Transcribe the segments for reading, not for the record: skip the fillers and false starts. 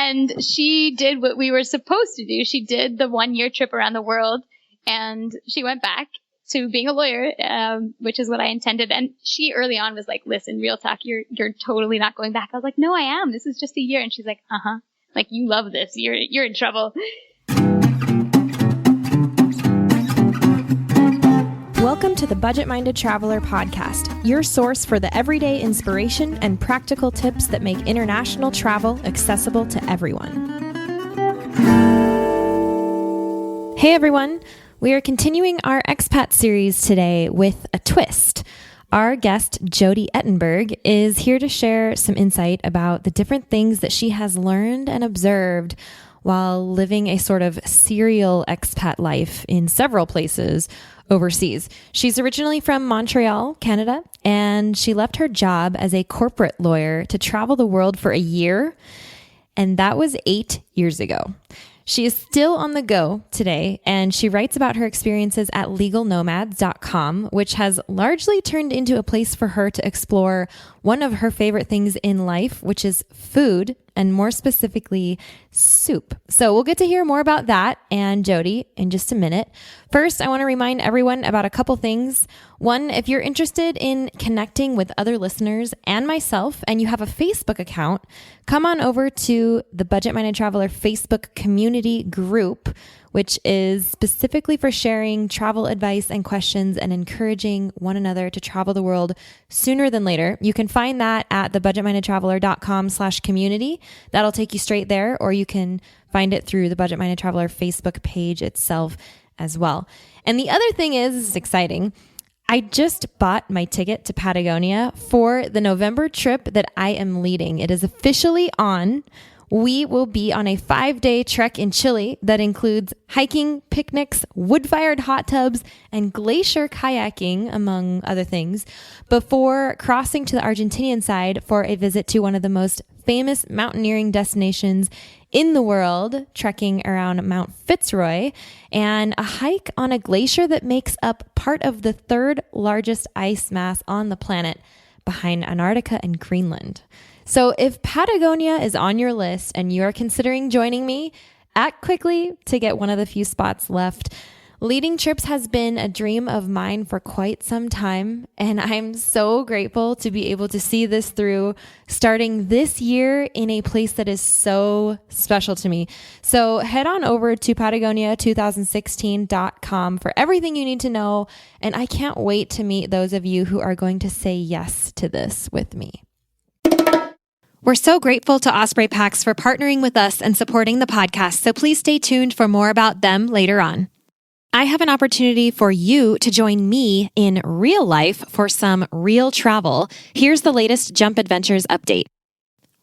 And she did what we were supposed to do. She did the 1-year trip around the world, and she went back to being a lawyer, which is what I intended. And she early on was like, listen, real talk, you're totally not going back. I was like, no, I am. This is just a year. And she's like, like, you love this. You're in trouble. Welcome to the Budget Minded Traveler podcast, your source for the everyday inspiration and practical tips that make international travel accessible to everyone. Hey everyone, we are continuing our Expat series today with a twist. Our guest, Jodi Ettenberg, is here to share some insight about the different things that she has learned and observed while living a sort of serial expat life in several places overseas. She's originally from Montreal, Canada, and she left her job as a corporate lawyer to travel the world for a year, and that was 8 years ago. She is still on the go today, and she writes about her experiences at legalnomads.com, which has largely turned into a place for her to explore one of her favorite things in life, which is food, and more specifically, soup. So we'll get to hear more about that and Jodi in just a minute. First, I want to remind everyone about a couple things. One, if you're interested in connecting with other listeners and myself, and you have a Facebook account, come on over to the Budget Minded Traveler Facebook community group, which is specifically for sharing travel advice and questions and encouraging one another to travel the world sooner than later. You can find that at thebudgetmindedtraveler.com/community. That'll take you straight there, or you can find it through the Budget Minded Traveler Facebook page itself as well. And the other thing is, this is exciting, I just bought my ticket to Patagonia for the November trip that I am leading. It is officially on. We will be on a 5-day trek in Chile that includes hiking, picnics, wood-fired hot tubs, and glacier kayaking, among other things, before crossing to the Argentinian side for a visit to one of the most famous mountaineering destinations in the world, trekking around Mount Fitzroy, and a hike on a glacier that makes up part of the third largest ice mass on the planet, behind Antarctica and Greenland. So if Patagonia is on your list and you are considering joining me, act quickly to get one of the few spots left. Leading trips has been a dream of mine for quite some time, and I'm so grateful to be able to see this through starting this year in a place that is so special to me. So head on over to Patagonia2016.com for everything you need to know, and I can't wait to meet those of you who are going to say yes to this with me. We're so grateful to Osprey Packs for partnering with us and supporting the podcast, so please stay tuned for more about them later on. I have an opportunity for you to join me in real life for some real travel. Here's the latest Jump Adventures update.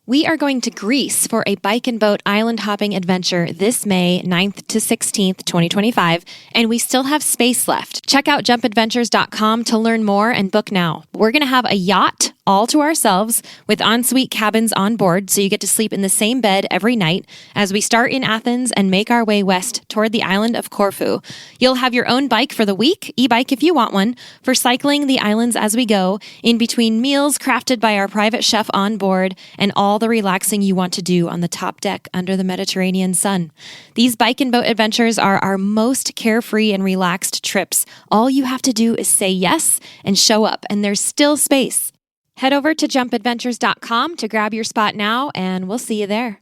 We are going to Greece for a bike and boat island hopping adventure this May 9th to 16th, 2025, and we still have space left. Check out jumpadventures.com to learn more and book now. We're going to have a yacht all to ourselves with ensuite cabins on board, so you get to sleep in the same bed every night as we start in Athens and make our way west toward the island of Corfu. You'll have your own bike for the week, e-bike if you want one, for cycling the islands as we go, in between meals crafted by our private chef on board, and all the relaxing you want to do on the top deck under the Mediterranean sun. These bike and boat adventures are our most carefree and relaxed trips. All you have to do is say yes and show up, and there's still space. Head over to jumpadventures.com to grab your spot now, and we'll see you there.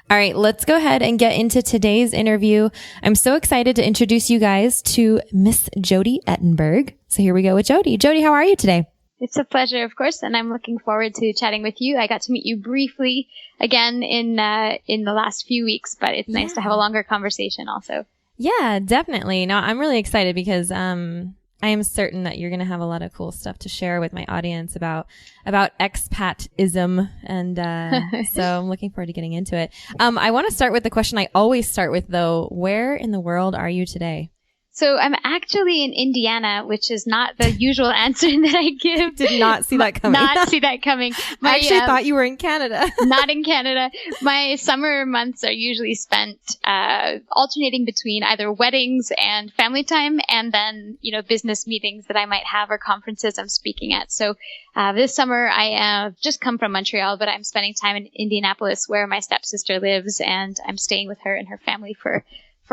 All right, let's go ahead and get into today's interview. I'm so excited to introduce you guys to Miss Jodi Ettenberg. So here we go with Jodi. Jodi, how are you today? It's a pleasure, of course, and I'm looking forward to chatting with you. I got to meet you briefly again in the last few weeks, but it's nice to have a longer conversation also. Yeah, definitely. No, I'm really excited because I am certain that you're going to have a lot of cool stuff to share with my audience about expatism. And so I'm looking forward to getting into it. I want to start with the question I always start with, though. Where in the world are you today? So I'm actually in Indiana, which is not the usual answer that I give. Did not see that coming. Not see that coming. I actually thought you were in Canada. Not in Canada. My summer months are usually spent alternating between either weddings and family time, and then business meetings that I might have or conferences I'm speaking at. So this summer I have just come from Montreal, but I'm spending time in Indianapolis, where my stepsister lives, and I'm staying with her and her family for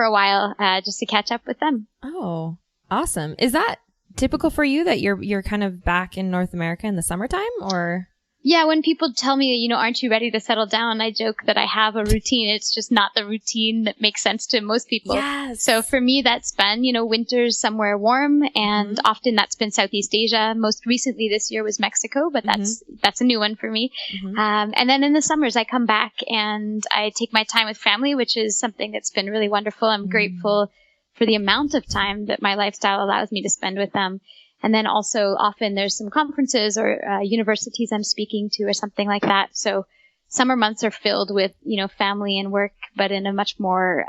a while, just to catch up with them. Oh, awesome. Is that typical for you that you're kind of back in North America in the summertime, or? Yeah, when people tell me, aren't you ready to settle down? I joke that I have a routine. It's just not the routine that makes sense to most people. Yes. So for me, that's been, winters somewhere warm, and often that's been Southeast Asia. Most recently this year was Mexico, but that's a new one for me. And then in the summers, I come back and I take my time with family, which is something that's been really wonderful. I'm grateful for the amount of time that my lifestyle allows me to spend with them. And then also often there's some conferences or universities I'm speaking to or something like that. So summer months are filled with, family and work, but in a much more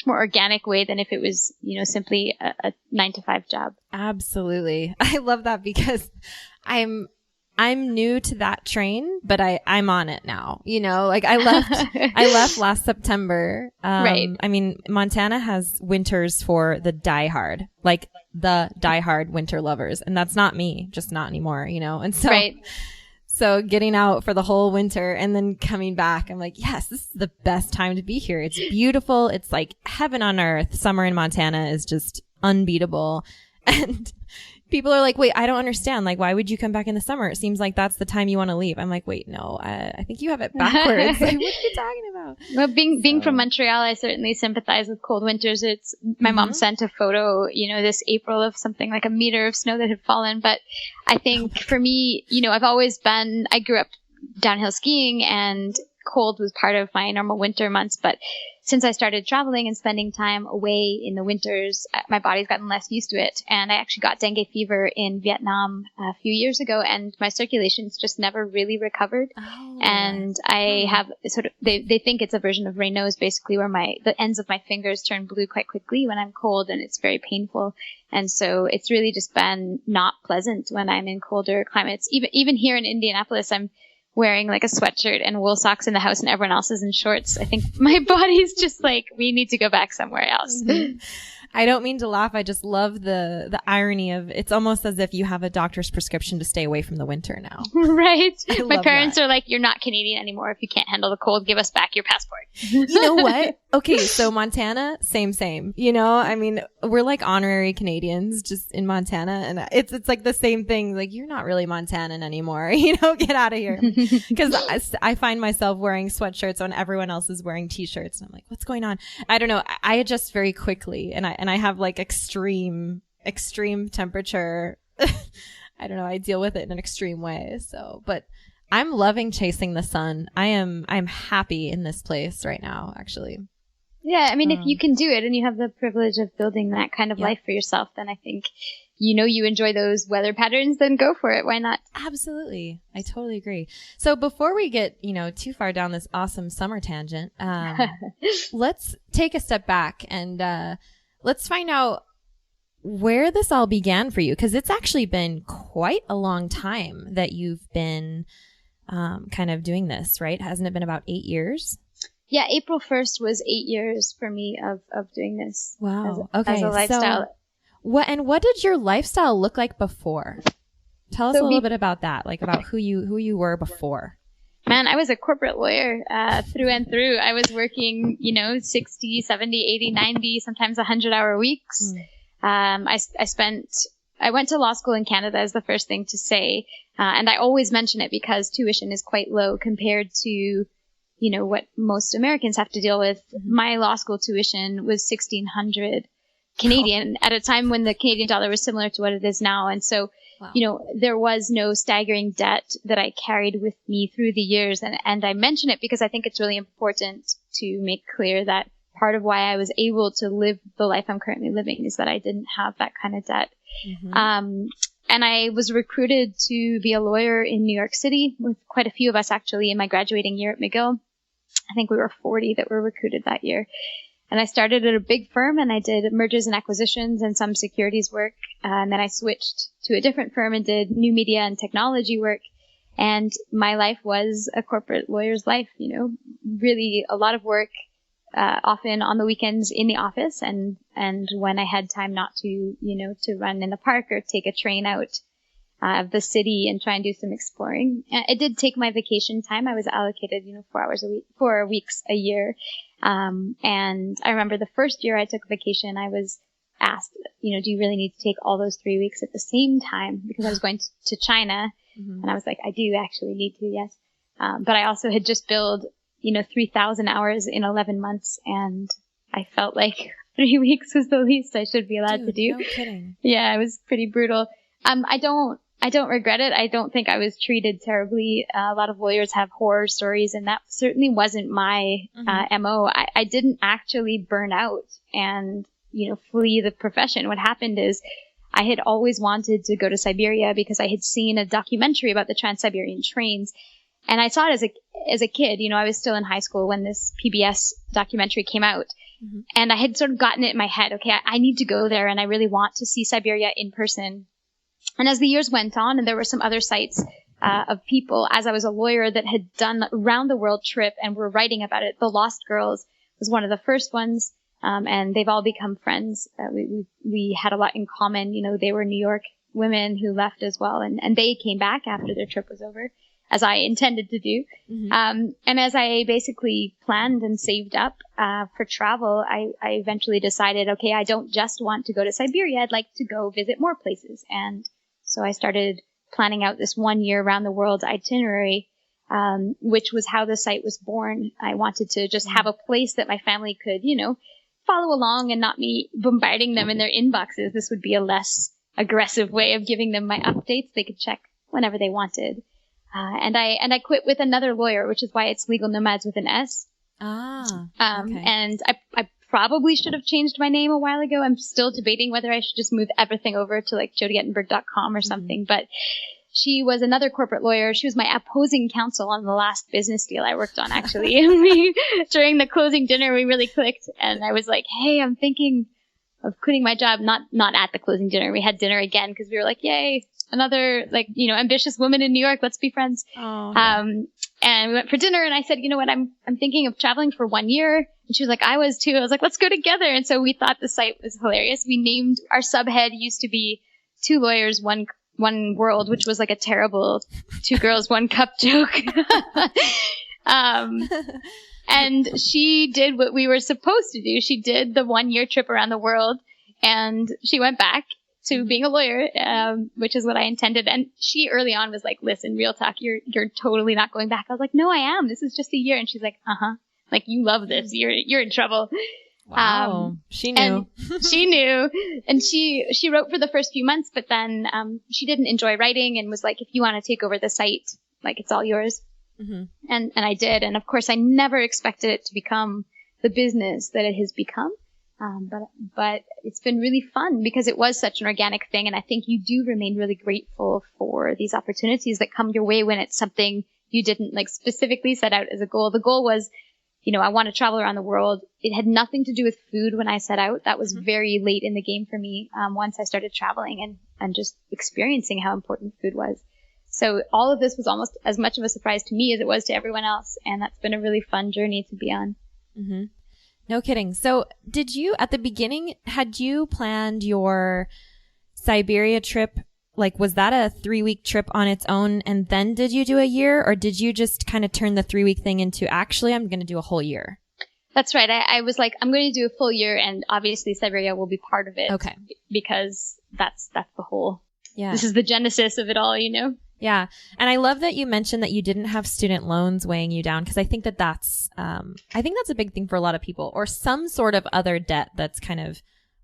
organic way than if it was, simply a 9-to-5 job. Absolutely. I love that because I'm new to that train, but I'm on it now. I left last September. Right. I mean, Montana has winters for the diehard, like the diehard winter lovers. And that's not me, just not anymore, And so, right. So getting out for the whole winter and then coming back, I'm like, yes, this is the best time to be here. It's beautiful. It's like heaven on earth. Summer in Montana is just unbeatable. And people are like, wait, I don't understand. Like, why would you come back in the summer? It seems like that's the time you want to leave. I'm like, wait, no, I think you have it backwards. Like, what are you talking about? Well, being from Montreal, I certainly sympathize with cold winters. It's my mom sent a photo, this April of something like a meter of snow that had fallen. But I think for me, I grew up downhill skiing, and cold was part of my normal winter months. But since I started traveling and spending time away in the winters, my body's gotten less used to it. And I actually got dengue fever in Vietnam a few years ago, and my circulation's just never really recovered. Oh. And I have they think it's a version of Raynaud's, basically, where the ends of my fingers turn blue quite quickly when I'm cold, and it's very painful. And so it's really just been not pleasant when I'm in colder climates. Even here in Indianapolis, I'm wearing like a sweatshirt and wool socks in the house, and everyone else is in shorts. I think my body's just like, we need to go back somewhere else. I don't mean to laugh. I just love the irony of, it's almost as if you have a doctor's prescription to stay away from the winter now. Right. My parents are like, you're not Canadian anymore. If you can't handle the cold, give us back your passport. You know what? Okay. So Montana, same. I mean, we're like honorary Canadians just in Montana, and it's like the same thing. Like, you're not really Montanan anymore. Get out of here. Because I find myself wearing sweatshirts when everyone else is wearing t-shirts, and I'm like, what's going on? I don't know. I adjust very quickly, and I have like extreme temperature. I don't know. I deal with it in an extreme way. So, but I'm loving chasing the sun. I'm happy in this place right now, actually. Yeah. I mean, if you can do it and you have the privilege of building that kind of life for yourself, then I think, you enjoy those weather patterns, then go for it. Why not? Absolutely. I totally agree. So before we get, too far down this awesome summer tangent, let's take a step back and, let's find out where this all began for you. 'Cause it's actually been quite a long time that you've been, kind of doing this, right? Hasn't it been about 8 years? Yeah. April 1st was 8 years for me of doing this. Wow. As a lifestyle. So what did your lifestyle look like before? Tell us a little bit about that, like about who you were before. Man, I was a corporate lawyer, through and through. I was working, 60, 70, 80, 90, sometimes 100-hour weeks. I went to law school in Canada as the first thing to say. And I always mention it because tuition is quite low compared to, what most Americans have to deal with. My law school tuition was $1,600 Canadian at a time when the Canadian dollar was similar to what it is now. And so, there was no staggering debt that I carried with me through the years. And I mention it because I think it's really important to make clear that part of why I was able to live the life I'm currently living is that I didn't have that kind of debt. And I was recruited to be a lawyer in New York City with quite a few of us actually in my graduating year at McGill. I think we were 40 that were recruited that year. And I started at a big firm and I did mergers and acquisitions and some securities work. And then I switched to a different firm and did new media and technology work. And my life was a corporate lawyer's life, really a lot of work, often on the weekends in the office and when I had time not to, to run in the park or take a train out of the city and try and do some exploring. I did take my vacation time. I was allocated, 4 weeks a year. And I remember the first year I took vacation, I was asked, do you really need to take all those 3 weeks at the same time? Because I was going to China. Mm-hmm. And I was like, I do actually need to, yes. But I also had just billed, 3,000 hours in 11 months. And I felt like 3 weeks was the least I should be allowed to do. No kidding. Yeah, it was pretty brutal. I don't regret it. I don't think I was treated terribly. A lot of lawyers have horror stories, and that certainly wasn't my MO. I didn't actually burn out and, flee the profession. What happened is I had always wanted to go to Siberia because I had seen a documentary about the Trans-Siberian trains. And I saw it as a kid. I was still in high school when this PBS documentary came out. Mm-hmm. And I had sort of gotten it in my head, okay, I need to go there and I really want to see Siberia in person. And as the years went on, and there were some other sites of people, as I was a lawyer that had done a round the world trip and were writing about it. The Lost Girls was one of the first ones, and they've all become friends. We had a lot in common. They were New York women who left as well, and they came back after their trip was over, as I intended to do. Mm-hmm. And as I basically planned and saved up for travel, I eventually decided, okay, I don't just want to go to Siberia. I'd like to go visit more places. And so I started planning out this 1 year around the world itinerary, which was how the site was born. I wanted to just have a place that my family could, follow along and not me bombarding them in their inboxes. This would be a less aggressive way of giving them my updates. They could check whenever they wanted. And I quit with another lawyer, which is why it's Legal Nomads with an S. Okay. And I probably should have changed my name a while ago. I'm still debating whether I should just move everything over to like jodiettenberg.com or something. Mm-hmm. But she was another corporate lawyer. She was my opposing counsel on the last business deal I worked on, actually. And during the closing dinner, we really clicked. And I was like, hey, I'm thinking of quitting my job. Not at the closing dinner. We had dinner again because we were like, yay, another ambitious woman in New York. Let's be friends. Oh, yeah. And we went for dinner and I said, you know what, I'm thinking of traveling for 1 year. And she was like, I was too. I was like, let's go together. And so we thought the site was hilarious. We named our subhead used to be 2 lawyers, one world, which was like a terrible 2 girls, 1 cup joke. And she did what we were supposed to do. She did the 1 year trip around the world and she went back to being a lawyer, which is what I intended. And she early on was like, listen, real talk, you're totally not going back. I was like, no, I am. This is just a year. And she's like, like, you love this. You're in trouble. Wow. She knew. She knew. And she wrote for the first few months, but then, she didn't enjoy writing and was like, if you want to take over the site, like, it's all yours. Mm-hmm. And I did. And of course, I never expected it to become the business that it has become. But it's been really fun because it was such an organic thing. And I think you do remain really grateful for these opportunities that come your way when it's something you didn't like specifically set out as a goal. The goal was, I want to travel around the world. It had nothing to do with food when I set out. That was very late in the game for me. Once I started traveling and just experiencing how important food was. So all of this was almost as much of a surprise to me as it was to everyone else. And that's been a really fun journey to be on. Mm-hmm. No kidding. So did you, at the beginning, had you planned your Siberia trip? Like, was that a 3-week trip on its own? And then did you do a year? Or did you just kind of turn the 3-week thing into, actually, I'm going to do a whole year? That's right. I was like, I'm going to do a full year. And obviously Siberia will be part of it. Okay. Because that's the whole, this is the genesis of it all, Yeah. And I love that you mentioned that you didn't have student loans weighing you down, because I think that's a big thing for a lot of people, or some sort of other debt that's kind of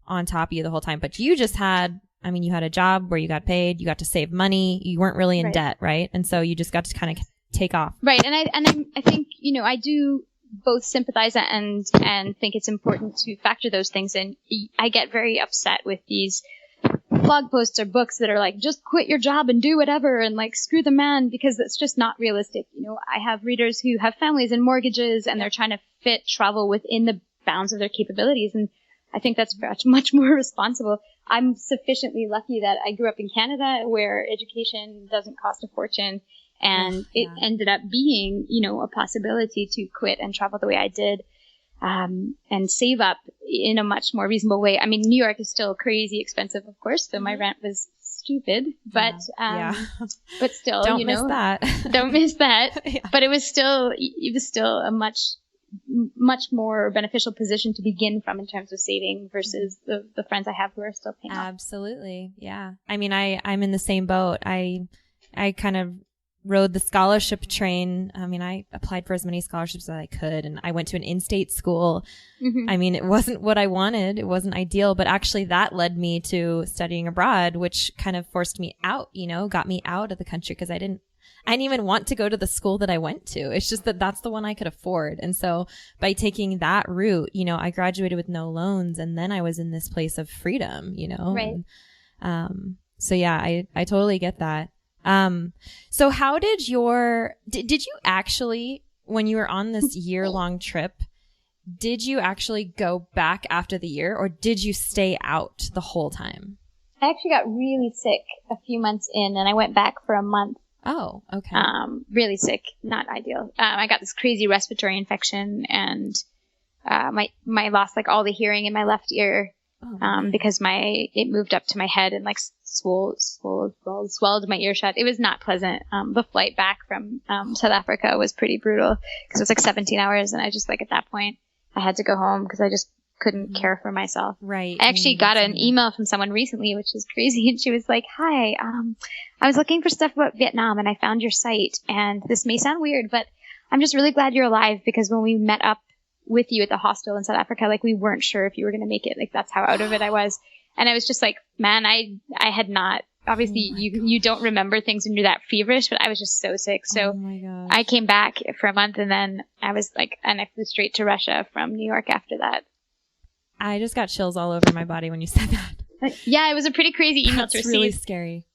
on top of you the whole time. But you just had, you had a job where you got paid, you got to save money, you weren't really in debt, right? And so you just got to kind of take off. Right. And I think, I do both sympathize and think it's important to factor those things in. I get very upset with these blog posts or books that are like, just quit your job and do whatever and like screw the man, because that's just not realistic. I have readers who have families and mortgages and they're trying to fit travel within the bounds of their capabilities. And I think that's much more responsible. I'm sufficiently lucky that I grew up in Canada where education doesn't cost a fortune. And it ended up being, you know, a possibility to quit and travel the way I did, and save up in a much more reasonable way. I mean, New York is still crazy expensive, of course. So my rent was stupid, but, but still, don't miss that. Don't miss that. But it was still a much more beneficial position to begin from in terms of saving versus the friends I have who are still paying off. Absolutely. Yeah. I mean, I'm in the same boat. I kind of rode the scholarship train. I mean, I applied for as many scholarships as I could, and I went to an in-state school. I mean, it wasn't what I wanted. It wasn't ideal, but actually that led me to studying abroad, which kind of forced me out, you know, got me out of the country because I didn't even want to go to the school that I went to. It's just that that's the one I could afford. And so by taking that route, you know, I graduated with no loans, and then I was in this place of freedom, you know? Right. And, so yeah, I totally get that. So how did did you actually, when you were on this year-long trip, did you actually go back after the year, or did you stay out the whole time? I actually got really sick a few months in, and I went back for a month. Oh, okay. Really sick, not ideal. I got this crazy respiratory infection, and my lost like all the hearing in my left ear, because it moved up to my head and like swelled my ear shut. It was not pleasant. The flight back from South Africa was pretty brutal because it was like 17 hours, and I just like at that point I had to go home because I just couldn't care for myself. Right. I actually got an email from someone recently, which is crazy, and she was like, "Hi, I was looking for stuff about Vietnam, and I found your site, and this may sound weird, but I'm just really glad you're alive because when we met up with you at the hostel in South Africa, like we weren't sure if you were going to make it. Like that's how out of it I was." And I was just like, man, I had not, obviously you don't remember things when you're that feverish, but I was just so sick. So I came back for a month, and then I was like, and I flew straight to Russia from New York after that. I just got chills all over my body when you said that. Yeah, it was a pretty crazy email to receive. That's really scary.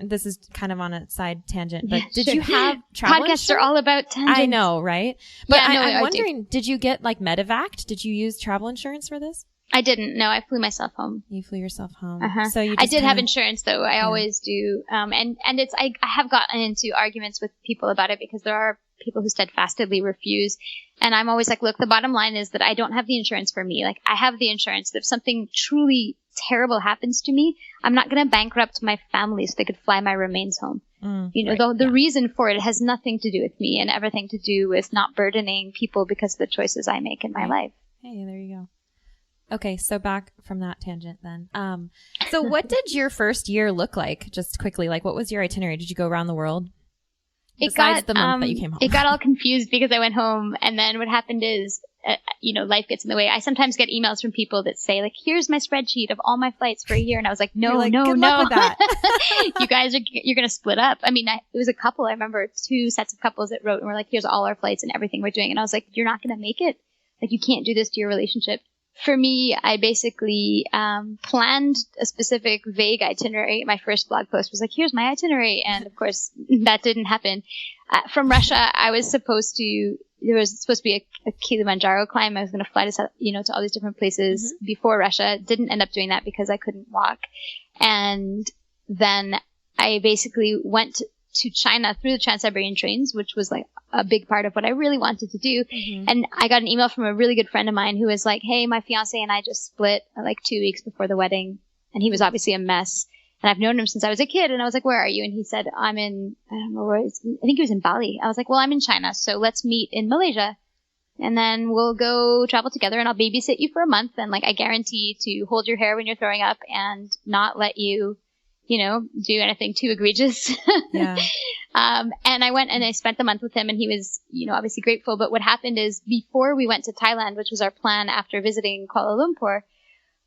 This is kind of on a side tangent, but did you have travel Podcasts insurance? are all about tangents. I know, right? But yeah, I'm wondering, did you get like Medevac? Did you use travel insurance for this? I didn't. No, I flew myself home. You flew yourself home. So I did have insurance though. I always do. And it's, I have gotten into arguments with people about it because there are people who steadfastly refuse. And I'm always like, look, the bottom line is that I don't have the insurance for me. Like I have the insurance that if something truly terrible happens to me, I'm not going to bankrupt my family so they could fly my remains home. The reason for it has nothing to do with me and everything to do with not burdening people because of the choices I make in my life. Hey, there you go. Okay, so back from that tangent then. So what did your first year look like? Just quickly, like what was your itinerary? Did you go around the world? Besides the month that you came home. It got all confused because I went home, and then what happened is, life gets in the way. I sometimes get emails from people that say, like, here's my spreadsheet of all my flights for a year. And I was like, no. Good luck with that. You guys you're going to split up. I mean, it was a couple. I remember 2 sets of couples that wrote and were like, here's all our flights and everything we're doing. And I was like, you're not going to make it. Like, you can't do this to your relationship. For me, I basically planned a specific vague itinerary. My first blog post was like, here's my itinerary. And of course, that didn't happen. From Russia, there was supposed to be a Kilimanjaro climb. I was going to fly to all these different places before Russia. Didn't end up doing that because I couldn't walk. And then I basically went to China through the Trans-Siberian trains, which was like a big part of what I really wanted to do. And I got an email from a really good friend of mine who was like, hey, my fiance and I just split like 2 weeks before the wedding. And he was obviously a mess. And I've known him since I was a kid. And I was like, where are you? And he said, I'm in, I don't know where I think he was in Bali. I was like, well, I'm in China. So let's meet in Malaysia. And then we'll go travel together and I'll babysit you for a month. And like, I guarantee to hold your hair when you're throwing up and not let you do anything too egregious. Yeah. And I went and I spent the month with him and he was, obviously grateful. But what happened is before we went to Thailand, which was our plan after visiting Kuala Lumpur,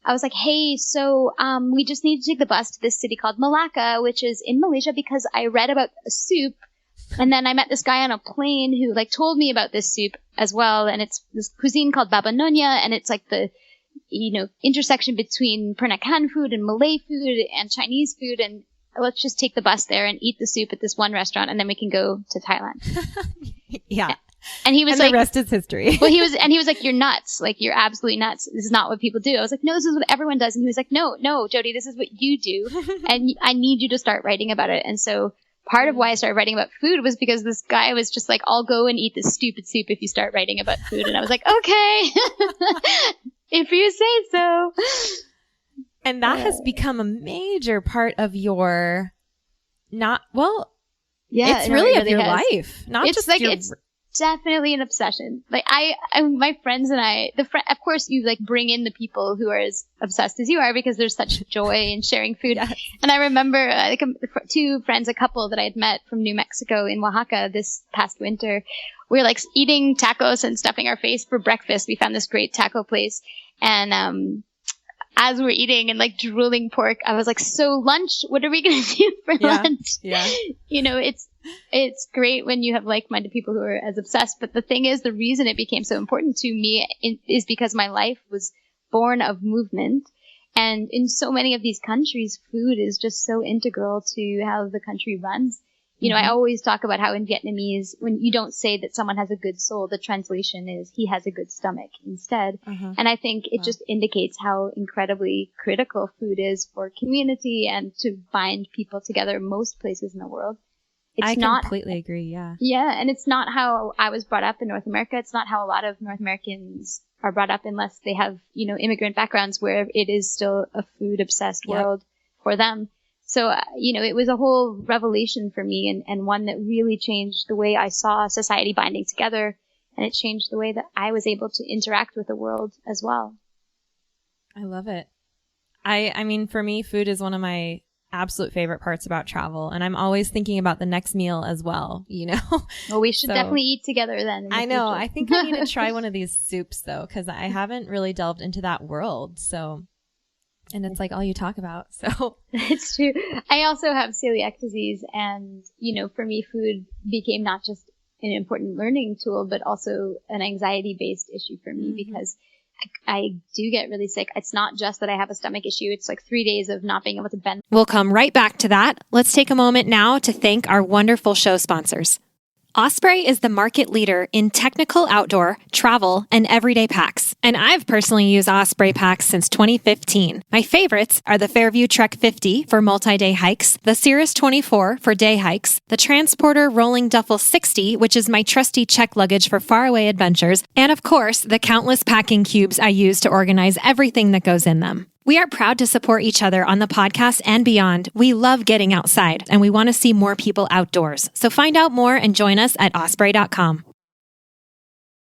I was like, hey, so, we just need to take the bus to this city called Malacca, which is in Malaysia because I read about a soup. And then I met this guy on a plane who like told me about this soup as well. And it's this cuisine called Baba Nonya. And it's like the, intersection between Peranakan food and Malay food and Chinese food. And let's just take the bus there and eat the soup at this one restaurant and then we can go to Thailand. Yeah. And he was and like, the rest is history. well, he was like, you're nuts. Like, you're absolutely nuts. This is not what people do. I was like, no, this is what everyone does. And he was like, no, Jodi, this is what you do. And I need you to start writing about it. And so part of why I started writing about food was because this guy was just like, I'll go and eat this stupid soup if you start writing about food. And I was like, okay, if you say so. And that has become a major part of your it's really of your life, not it's just like, your... it's definitely an obsession. Like I my friends and I, of course you like bring in the people who are as obsessed as you are because there's such joy in sharing food. Yes. And I remember two friends, a couple that I had met from New Mexico in Oaxaca this past winter. We were like eating tacos and stuffing our face for breakfast. We found this great taco place, and as we're eating and like drooling pork, I was like, so lunch, what are we going to do for lunch? Yeah. You know, it's great when you have like-minded people who are as obsessed. But the thing is, the reason it became so important to me is because my life was born of movement. And in so many of these countries, food is just so integral to how the country runs. You know, I always talk about how in Vietnamese, when you don't say that someone has a good soul, the translation is he has a good stomach instead. And I think it just indicates how incredibly critical food is for community and to bind people together most places in the world. I completely agree, yeah. Yeah, and it's not how I was brought up in North America. It's not how a lot of North Americans are brought up unless they have, you know, immigrant backgrounds where it is still a food-obsessed world for them. So, you know, it was a whole revelation for me and one that really changed the way I saw society binding together. And it changed the way that I was able to interact with the world as well. I love it. I mean, for me, food is one of my absolute favorite parts about travel. And I'm always thinking about the next meal as well, you know? Well, we should definitely eat together then. I know. I think I need to try one of these soups though, because I haven't really delved into that world. So... And it's like all you talk about. So it's true. I also have celiac disease. And, you know, for me, food became not just an important learning tool, but also an anxiety based issue for me because I do get really sick. It's not just that I have a stomach issue. It's like 3 days of not being able to bend. We'll come right back to that. Let's take a moment now to thank our wonderful show sponsors. Osprey is the market leader in technical outdoor, travel, and everyday packs. And I've personally used Osprey packs since 2015. My favorites are the Fairview Trek 50 for multi-day hikes, the Cirrus 24 for day hikes, the Transporter Rolling Duffel 60, which is my trusty check luggage for faraway adventures, and of course, the countless packing cubes I use to organize everything that goes in them. We are proud to support each other on the podcast and beyond. We love getting outside, and we want to see more people outdoors. So find out more and join us at osprey.com.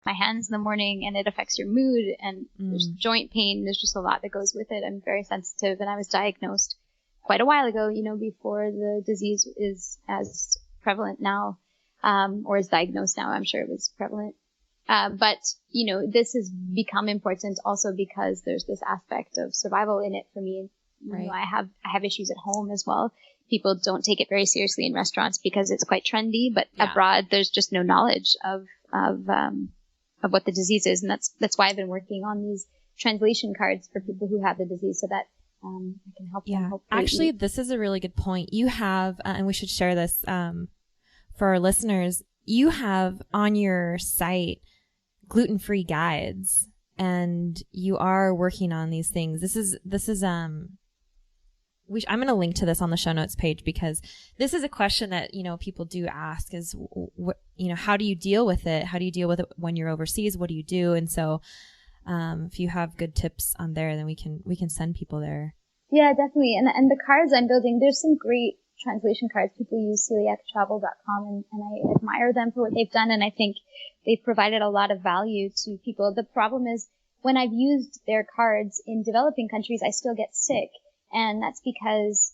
My hands in the morning, and it affects your mood, and there's joint pain. There's just a lot that goes with it. I'm very sensitive, and I was diagnosed quite a while ago, you know, before the disease is as prevalent now, or is diagnosed now. I'm sure it was prevalent. But, you know, this has become important also because there's this aspect of survival in it for me. You know, I have issues at home as well. People don't take it very seriously in restaurants because it's quite trendy, but abroad there's just no knowledge of what the disease is. And that's why I've been working on these translation cards for people who have the disease so that I can help them. Actually, this is a really good point. You have, and we should share this for our listeners, you have on your site gluten-free guides, and you are working on these things. I'm going to link to this on the show notes page because this is a question that, you know, people do ask is, you know, how do you deal with it? How do you deal with it when you're overseas? What do you do? And so, if you have good tips on there, then we can send people there. Yeah, definitely. And the cards I'm building, there's some great translation cards. People use celiactravel.com and I admire them for what they've done. And I think they've provided a lot of value to people. The problem is when I've used their cards in developing countries, I still get sick. And that's because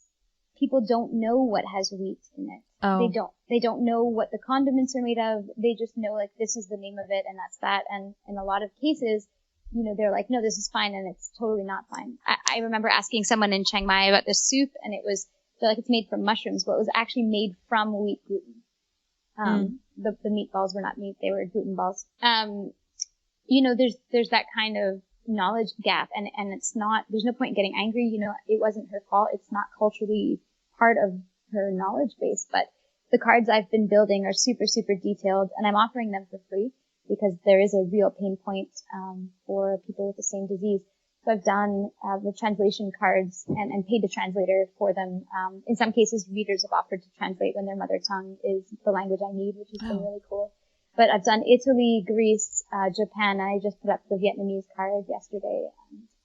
people don't know what has wheat in it. Oh. They don't know what the condiments are made of. They just know like this is the name of it and that's that. And in a lot of cases, you know, they're like, no, this is fine. And it's totally not fine. I remember asking someone in Chiang Mai about this soup and they're like, it's made from mushrooms. Well, it was actually made from wheat gluten. The meatballs were not meat. They were gluten balls. You know, there's that kind of knowledge gap and it's not, there's no point in getting angry. You know, it wasn't her fault. It's not culturally part of her knowledge base, but the cards I've been building are super, super detailed, and I'm offering them for free because there is a real pain point for people with the same disease. So I've done the translation cards and paid a translator for them. In some cases, readers have offered to translate when their mother tongue is the language I need, which has been really cool. But I've done Italy, Greece, Japan. I just put up the Vietnamese card yesterday.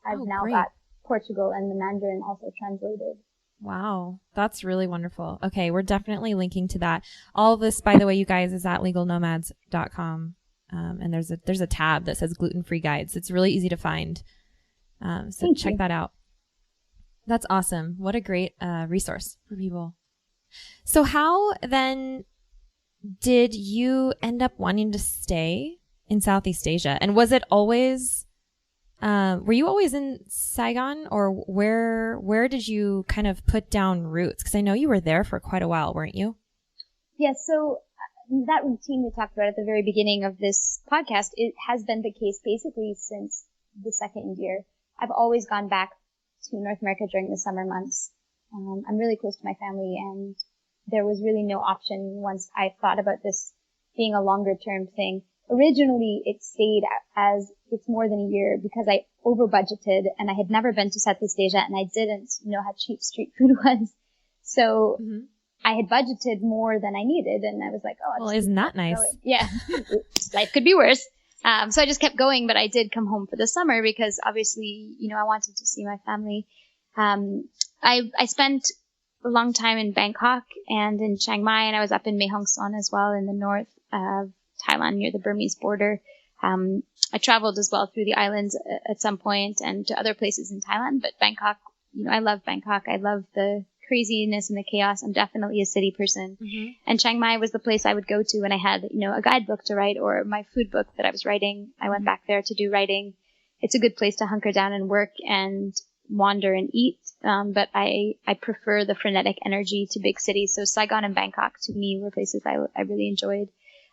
I've now got Portugal and the Mandarin also translated. Wow. That's really wonderful. Okay. We're definitely linking to that. All of this, by the way, you guys, is at legalnomads.com. And there's a tab that says gluten-free guides. It's really easy to find. So check that out. That's awesome. What a great resource for people. So how then did you end up wanting to stay in Southeast Asia? And was it always, were you always in Saigon, or where did you kind of put down roots? Because I know you were there for quite a while, weren't you? Yes. So that routine we talked about at the very beginning of this podcast, it has been the case basically since the second year. I've always gone back to North America during the summer months. I'm really close to my family, and there was really no option once I thought about this being a longer term thing. Originally, it stayed as it's more than a year because I over budgeted and I had never been to Southeast Asia and I didn't know how cheap street food was. So I had budgeted more than I needed, and I was like, oh, well, isn't that nice? Going. Yeah. Life could be worse. So I just kept going, but I did come home for the summer because obviously, you know, I wanted to see my family. I spent a long time in Bangkok and in Chiang Mai, and I was up in Mae Hong Son as well in the north of Thailand near the Burmese border. I traveled as well through the islands at some point and to other places in Thailand, but Bangkok, you know, I love Bangkok. I love the craziness and the chaos. I'm definitely a city person. And Chiang Mai was the place I would go to when I had, you know, a guidebook to write or my food book that I was writing. I went back there to do writing. It's a good place to hunker down and work and wander and eat. But I prefer the frenetic energy to big cities. So Saigon and Bangkok to me were places I really enjoyed.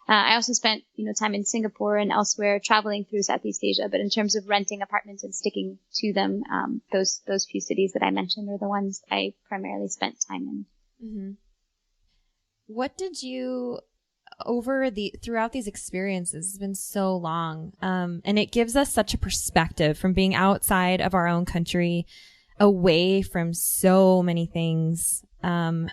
I also spent, you know, time in Singapore and elsewhere traveling through Southeast Asia. But in terms of renting apartments and sticking to them, those few cities that I mentioned are the ones I primarily spent time in. What did you, throughout these experiences, it's been so long, and it gives us such a perspective from being outside of our own country, away from so many things. I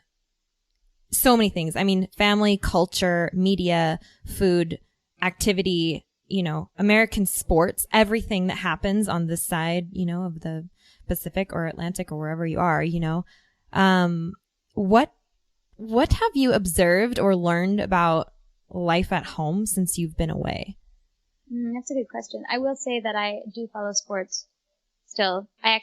mean, family, culture, media, food, activity, you know, American sports, everything that happens on this side, you know, of the Pacific or Atlantic or wherever you are, you know. What have you observed or learned about life at home since you've been away? That's a good question. I will say that I do follow sports still. I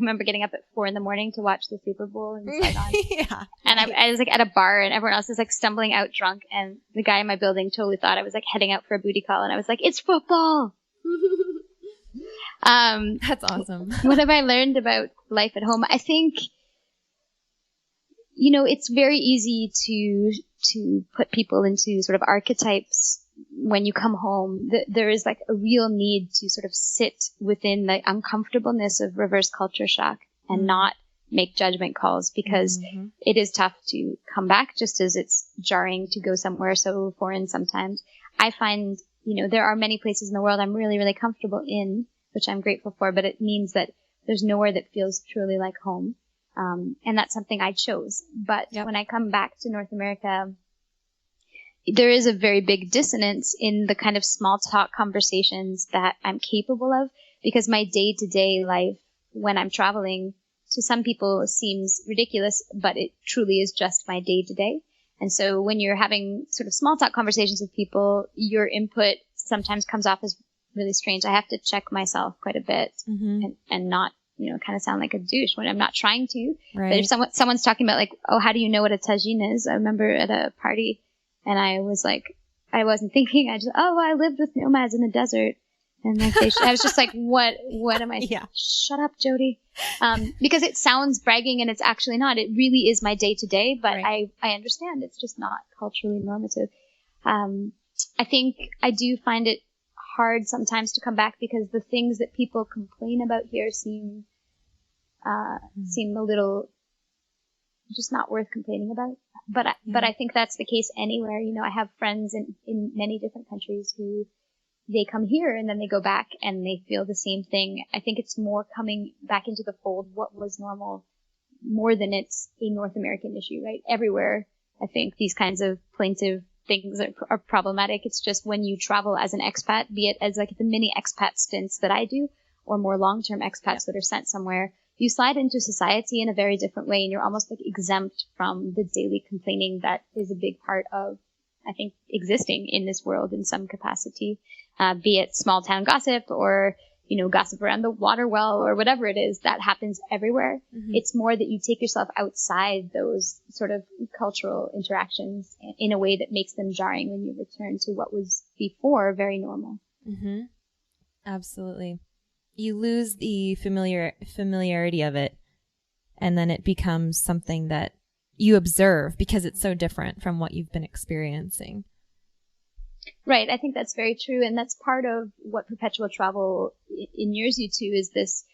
remember getting up at 4 a.m. to watch the Super Bowl in Saigon. Yeah. And I was like at a bar and everyone else is like stumbling out drunk, and the guy in my building totally thought I was like heading out for a booty call, and I was like, it's football. That's awesome. What have I learned about life at home? I think, you know, it's very easy to put people into sort of archetypes when you come home. There is like a real need to sort of sit within the uncomfortableness of reverse culture shock and not make judgment calls, because it is tough to come back, just as it's jarring to go somewhere so foreign sometimes. I find, you know, there are many places in the world I'm really, really comfortable in, which I'm grateful for, but it means that there's nowhere that feels truly like home. And that's something I chose. But when I come back to North America, there is a very big dissonance in the kind of small talk conversations that I'm capable of, because my day-to-day life when I'm traveling to some people seems ridiculous, but it truly is just my day-to-day. And so when you're having sort of small talk conversations with people, your input sometimes comes off as really strange. I have to check myself quite a bit and not, you know, kind of sound like a douche when I'm not trying to. Right. But if someone's talking about like, oh, how do you know what a tagine is? I remember at a party, and I was like, I wasn't thinking. I lived with nomads in the desert. And like I was just like, what am I? Yeah. Shut up, Jodi. Because it sounds bragging and it's actually not. It really is my day to day, but I understand it's just not culturally normative. I think I do find it hard sometimes to come back because the things that people complain about here seem a little just not worth complaining about. But I think that's the case anywhere. You know, I have friends in many different countries who they come here and then they go back and they feel the same thing. I think it's more coming back into the fold what was normal more than it's a North American issue, right? Everywhere, I think these kinds of plaintive things are problematic. It's just when you travel as an expat, be it as like the mini expat stints that I do or more long-term expats that are sent somewhere, you slide into society in a very different way and you're almost like exempt from the daily complaining that is a big part of, I think, existing in this world in some capacity, be it small town gossip or, you know, gossip around the water well or whatever it is that happens everywhere. Mm-hmm. It's more that you take yourself outside those sort of cultural interactions in a way that makes them jarring when you return to what was before very normal. Mm-hmm. Absolutely. You lose the familiarity of it, and then it becomes something that you observe because it's so different from what you've been experiencing. Right. I think that's very true. And that's part of what perpetual travel inures you to is this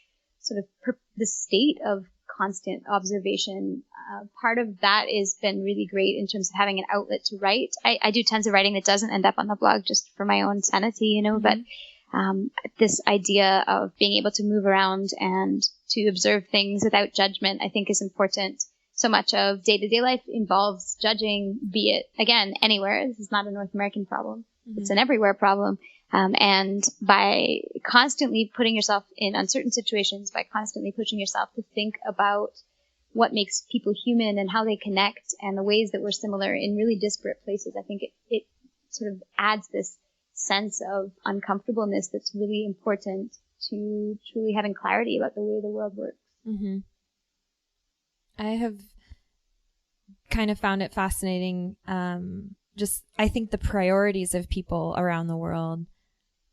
sort of the state of constant observation. Part of that has been really great in terms of having an outlet to write. I do tons of writing that doesn't end up on the blog just for my own sanity, you know, mm-hmm. But this idea of being able to move around and to observe things without judgment, I think is important. So much of day-to-day life involves judging, be it, again, anywhere. This is not a North American problem. Mm-hmm. It's an everywhere problem. And by constantly putting yourself in uncertain situations, by constantly pushing yourself to think about what makes people human and how they connect and the ways that we're similar in really disparate places, I think it sort of adds this sense of uncomfortableness that's really important to truly having clarity about the way the world works. Mm-hmm. I have kind of found it fascinating. I think the priorities of people around the world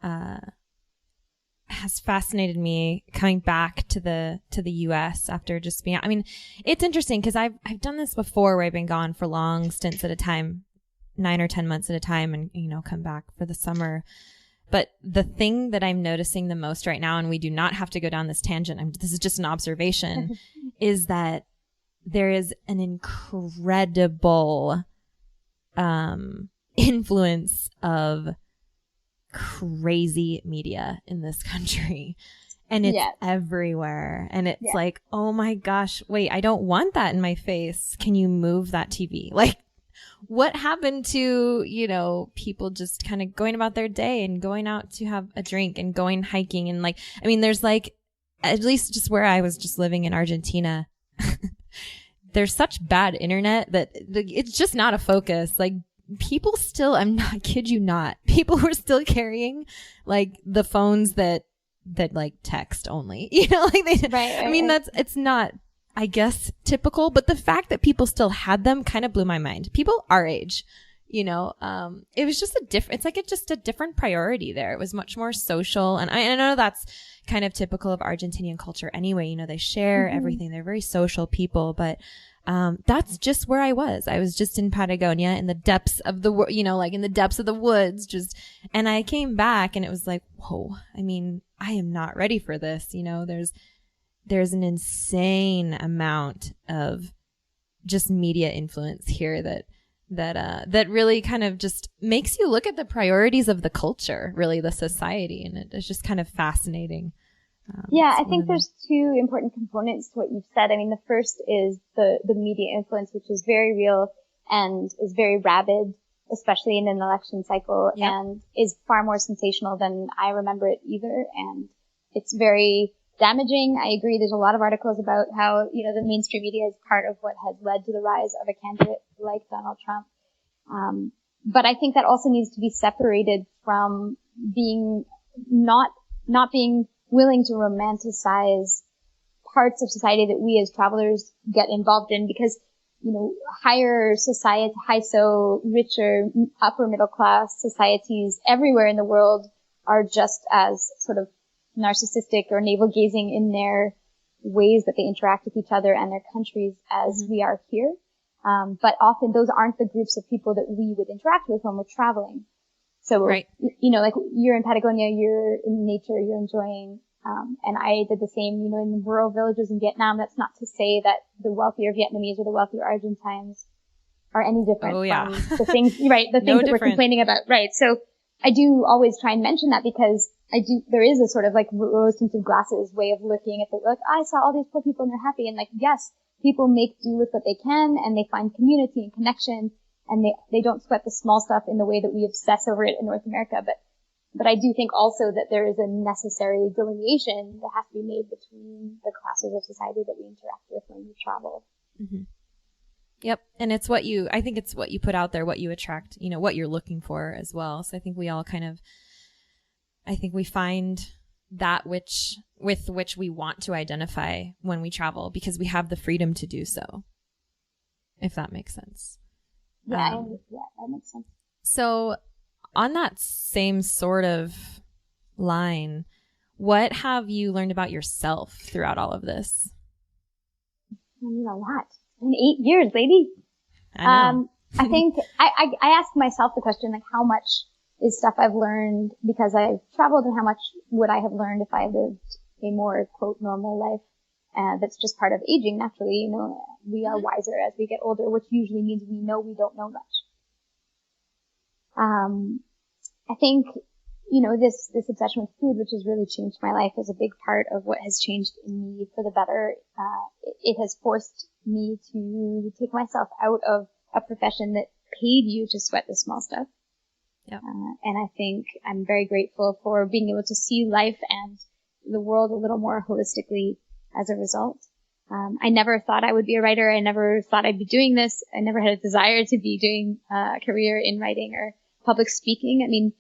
has fascinated me coming back to the U.S. after just being. I mean, it's interesting because I've done this before where I've been gone for long stints at a time, 9 or 10 months at a time, and come back for the summer. But the thing that I'm noticing the most right now, and we do not have to go down this tangent. This is just an observation, is that there is an incredible influence of crazy media in this country. And it's everywhere. And it's like, oh my gosh, wait, I don't want that in my face. Can you move that TV? Like, what happened to, people just kind of going about their day and going out to have a drink and going hiking? And there's at least just where I was just living in Argentina, there's such bad internet that it's just not a focus. Like, people still, I'm not kid you not, people were still carrying the phones that text only, right. It's not, I guess, typical, but the fact that people still had them kind of blew my mind. People our age, it was just it's just a different priority there. It was much more social. And I know that's kind of typical of Argentinian culture anyway. They share mm-hmm. everything. They're very social people, but that's just where I was. I was just in Patagonia in the depths of the, in the depths of the woods, and I came back and it was like, whoa, I am not ready for this. There's an insane amount of just media influence here that really kind of just makes you look at the priorities of the culture, really the society. And it's just kind of fascinating. I think there's two important components to what you've said. The first is the media influence, which is very real and is very rabid, especially in an election cycle, and is far more sensational than I remember it either. And it's very damaging. I agree. There's a lot of articles about how, the mainstream media is part of what has led to the rise of a candidate like Donald Trump. But I think that also needs to be separated from being not being willing to romanticize parts of society that we as travelers get involved in, because, higher society, richer, upper middle class societies everywhere in the world are just as sort of narcissistic or navel-gazing in their ways that they interact with each other and their countries as mm-hmm. we are here. But often those aren't the groups of people that we would interact with when we're traveling. So, right. You're in Patagonia, you're in nature, you're enjoying And I did the same, in rural villages in Vietnam. That's not to say that the wealthier Vietnamese or the wealthier Argentines are any different from the things, right? The things that we're complaining about, right? So I do always try and mention that because there is a sort of like rose-tinted glasses way of looking at I saw all these poor people and they're happy. And yes, people make do with what they can and they find community and connection and they don't sweat the small stuff in the way that we obsess over it in North America. But I do think also that there is a necessary delineation that has to be made between the classes of society that we interact with when we travel. Mm-hmm. Yep. And it's I think it's what you put out there, what you attract, what you're looking for as well. So I think we all I think we find that with which we want to identify when we travel because we have the freedom to do so, if that makes sense. Yeah, that makes sense. So on that same sort of line, what have you learned about yourself throughout all of this? A lot. In 8 years, lady. I know. I think I ask myself the question, like, how much is stuff I've learned because I've traveled and how much would I have learned if I lived a more, quote, normal life? That's just part of aging naturally. We are wiser as we get older, which usually means we know we don't know much. I think, this obsession with food, which has really changed my life, is a big part of what has changed in me for the better. It has forced me to take myself out of a profession that paid you to sweat the small stuff. Yeah. And I think I'm very grateful for being able to see life and the world a little more holistically as a result. I never thought I would be a writer. I never thought I'd be doing this. I never had a desire to be doing a career in writing or public speaking. I mean,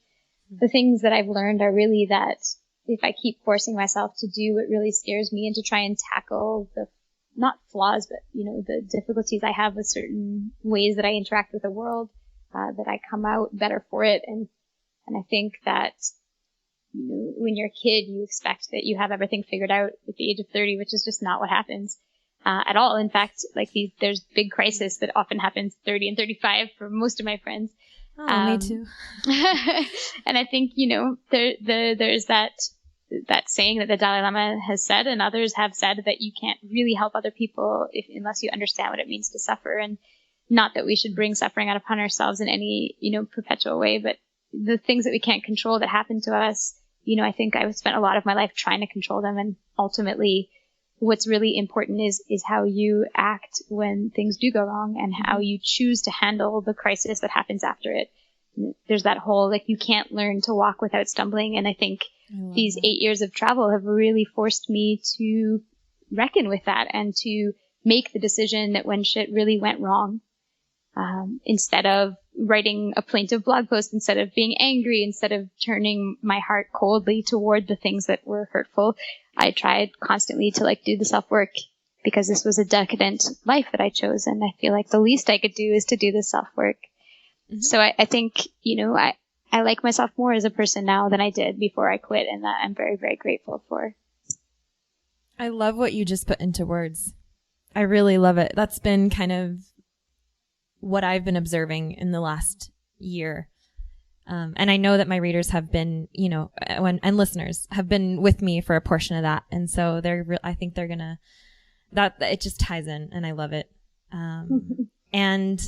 the things that I've learned are really that if I keep forcing myself to do what really scares me and to try and tackle the, not flaws, but, the difficulties I have with certain ways that I interact with the world, that I come out better for it. And I think that, when you're a kid, you expect that you have everything figured out at the age of 30, which is just not what happens, at all. In fact, there's big crisis that often happens 30 and 35 for most of my friends. Oh, me too. And I think, there's that saying that the Dalai Lama has said and others have said that you can't really help other people unless you understand what it means to suffer. And not that we should bring suffering out upon ourselves in any, perpetual way, but the things that we can't control that happen to us, I think I've spent a lot of my life trying to control them. And ultimately what's really important is how you act when things do go wrong and how you choose to handle the crisis that happens after it. There's that whole, you can't learn to walk without stumbling. And I think these 8 years of travel have really forced me to reckon with that and to make the decision that when shit really went wrong, instead of writing a plaintive blog post, instead of being angry, instead of turning my heart coldly toward the things that were hurtful, I tried constantly to do the self-work because this was a decadent life that I chose. And I feel like the least I could do is to do the self-work. Mm-hmm. So I think, I like myself more as a person now than I did before I quit. And that I'm very, very grateful for. I love what you just put into words. I really love it. That's been kind of what I've been observing in the last year. And I know that my readers have been, and listeners have been with me for a portion of that. And so I think they're gonna, that it just ties in and I love it. And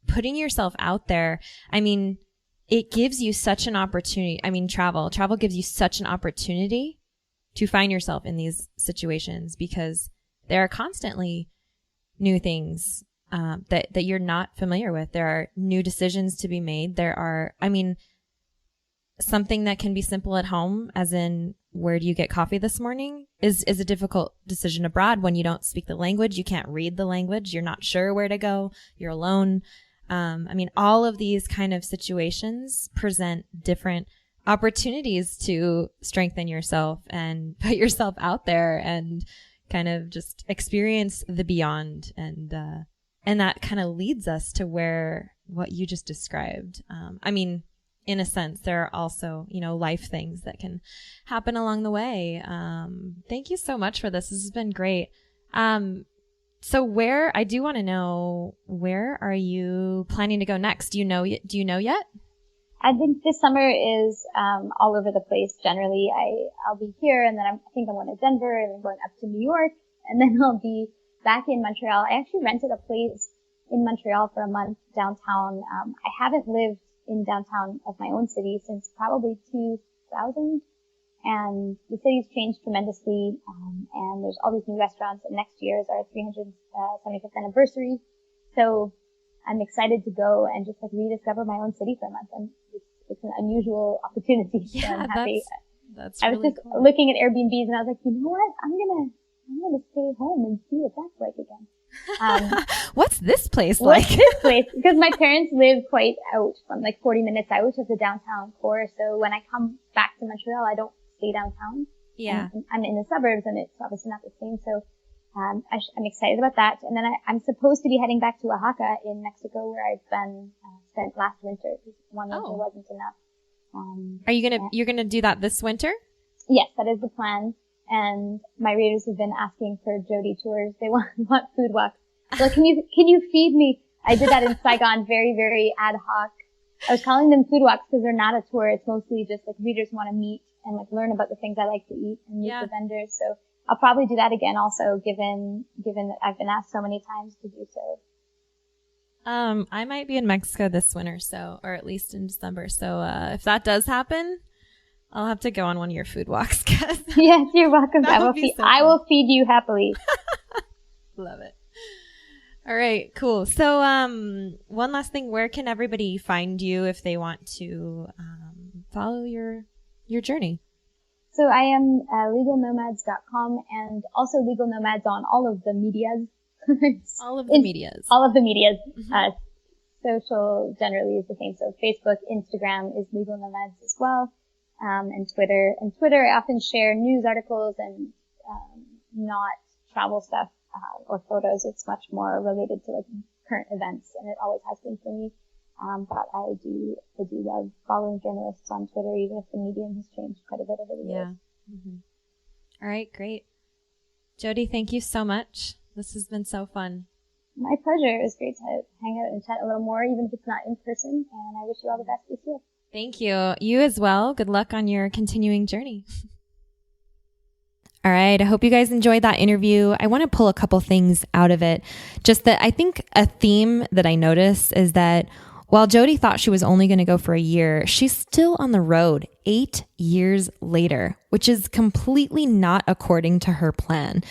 putting yourself out there, it gives you such an opportunity. Travel gives you such an opportunity to find yourself in these situations because there are constantly new things that you're not familiar with. There are new decisions to be made. There are, something that can be simple at home, as in, where do you get coffee this morning, is a difficult decision abroad when you don't speak the language. You can't read the language. You're not sure where to go. You're alone. All of these kind of situations present different opportunities to strengthen yourself and put yourself out there and kind of just experience the beyond. And that kind of leads us to what you just described. In a sense, there are also, life things that can happen along the way. Thank you so much for this. This has been great. So I do want to know, where are you planning to go next? Do you know yet? I think this summer is all over the place. Generally, I'll be here, and then I think I'm going to Denver, and then going up to New York, and then I'll be back in Montreal. I actually rented a place in Montreal for a month downtown. I haven't lived in downtown of my own city since probably 2000, and the city's changed tremendously. And there's all these new restaurants, and next year is our 375th anniversary. So I'm excited to go and just like rediscover my own city for a month. And it's an unusual opportunity. So yeah, I'm happy. That's I was really just cool. looking at Airbnbs, and I was like, you know what? I'm gonna stay home and see what that's like again. What's this place like? What's this place? Because my parents live quite out, from like 40 minutes out of the downtown core. So when I come back to Montreal, I don't stay downtown. Yeah. I'm in the suburbs, and it's obviously not the same. So I'm excited about that. And then I'm supposed to be heading back to Oaxaca in Mexico, where I've been spent last winter. One winter wasn't enough. You're gonna do that this winter? Yes, that is the plan. And my readers have been asking for Jodi tours. They want food walks. Like, can you feed me? I did that in Saigon, very, very ad hoc. I was calling them food walks because they're not a tour. It's mostly just like readers want to meet and like learn about the things I like to eat and meet the vendors. So I'll probably do that again also, given that I've been asked so many times to do so. I might be in Mexico this winter, or at least in December. So, if that does happen, I'll have to go on one of your food walks. Yes, you're welcome. I will feed you happily. Love it. All right, cool. So, one last thing, where can everybody find you if they want to follow your journey? So I am legalnomads.com, and also Legal Nomads on all of the medias. All of the medias. All of the medias. Mm-hmm. Social generally is the same. So Facebook, Instagram is Legal Nomads as well. And Twitter. And Twitter, I often share news articles and, not travel stuff, or photos. It's much more related to like current events, and it always has been for me. But I do love following journalists on Twitter, even if the medium has changed quite a bit over the years. Mm-hmm. All right, great. Jodi, thank you so much. This has been so fun. My pleasure. It was great to hang out and chat a little more, even if it's not in person. And I wish you all the best this year. Thank you. You as well. Good luck on your continuing journey. All right. I hope you guys enjoyed that interview. I want to pull a couple things out of it. Just that I think a theme that I noticed is that while Jodi thought she was only going to go for a year, she's still on the road 8 years later, which is completely not according to her plan.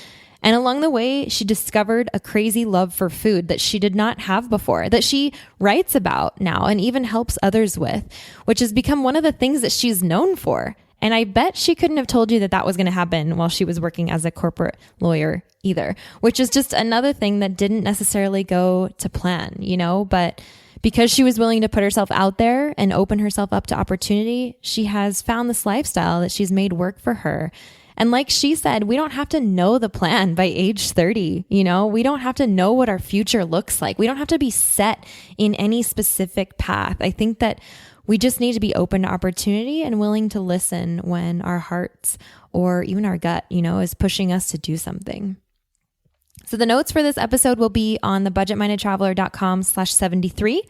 And along the way, she discovered a crazy love for food that she did not have before, that she writes about now and even helps others with, which has become one of the things that she's known for. And I bet she couldn't have told you that was going to happen while she was working as a corporate lawyer either, which is just another thing that didn't necessarily go to plan, but because she was willing to put herself out there and open herself up to opportunity, she has found this lifestyle that she's made work for her. And like she said, we don't have to know the plan by age 30. We don't have to know what our future looks like. We don't have to be set in any specific path. I think that we just need to be open to opportunity and willing to listen when our hearts or even our gut, is pushing us to do something. So the notes for this episode will be on thebudgetmindedtraveler.com/73.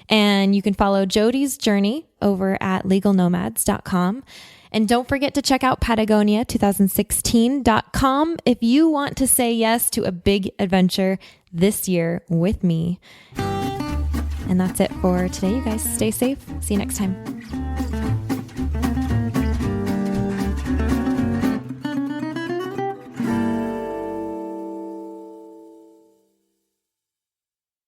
And you can follow Jodi's journey over at legalnomads.com. And don't forget to check out Patagonia2016.com if you want to say yes to a big adventure this year with me. And that's it for today, you guys. Stay safe. See you next time.